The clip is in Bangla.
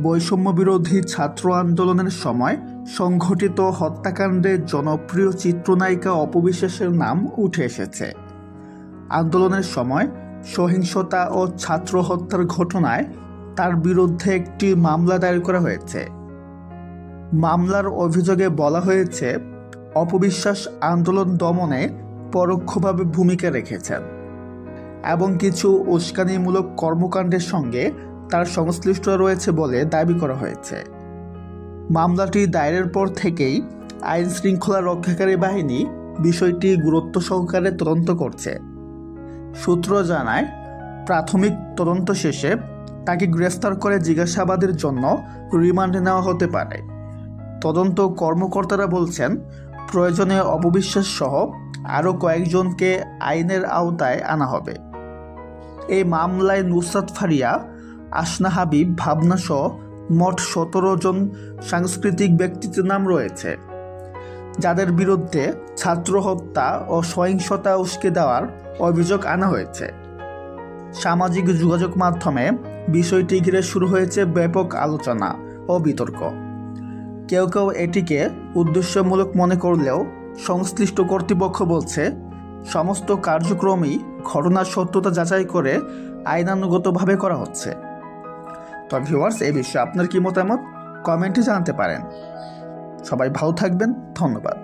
বৈষম্য বিরোধী ছাত্র আন্দোলনের সময় সংঘটিত হত্যাকাণ্ডে জনপ্রিয় চিত্রনায়িকা অপবিশ্বাসের নাম উঠে এসেছে। আন্দোলনের সময় সহিংসতা ও ছাত্র হত্যার ঘটনায় তার বিরুদ্ধে একটি মামলা দায়ের করা হয়েছে। মামলার অভিযোগে বলা হয়েছে, অপবিশ্বাস আন্দোলন দমনে পরোক্ষভাবে ভূমিকা রেখেছেন এবং কিছু উস্কানিমূলক কর্মকাণ্ডের সঙ্গে তার সংশ্লিষ্ট রয়েছে বলে দাবি করা হয়েছে। মামলাটি দায়েরের পর থেকেই আইন শৃঙ্খলা রক্ষাকারী বাহিনী বিষয়টি গুরুত্ব সহকারে তদন্ত করছে। সূত্র জানায়, প্রাথমিক তদন্ত শেষে তাকে গ্রেফতার করে জিজ্ঞাসাবাদের জন্য রিমান্ডে নেওয়া হতে পারে। তদন্ত কর্মকর্তারা বলছেন, প্রয়োজনে অপবিশ্বাস সহ আরও কয়েকজনকে আইনের আওতায় আনা হবে। এই মামলায় নুসরাত ফারিয়া, আসনা হাবিব, ভাবনা সহ মোট 17 জন সাংস্কৃতিক ব্যক্তিত্বের নাম রয়েছে, যাদের বিরুদ্ধে ছাত্র হত্যা ও সহিংসতা উস্কে দেওয়ার অভিযোগ আনা হয়েছে। সামাজিক যোগাযোগ মাধ্যমে বিষয়টি ঘিরে শুরু হয়েছে ব্যাপক আলোচনা ও বিতর্ক। কেউ কেউ এটিকে উদ্দেশ্যমূলক মনে করলেও সংশ্লিষ্ট কর্তৃপক্ষ বলছে, সমস্ত কার্যক্রমই ঘটনার সত্যতা যাচাই করে আইনানুগতভাবে করা হচ্ছে। তো ভিউয়ার্স, এই বিষয়ে আপনার কি মতামত কমেন্টে জানাতে পারেন। সবাই ভালো থাকবেন, ধন্যবাদ।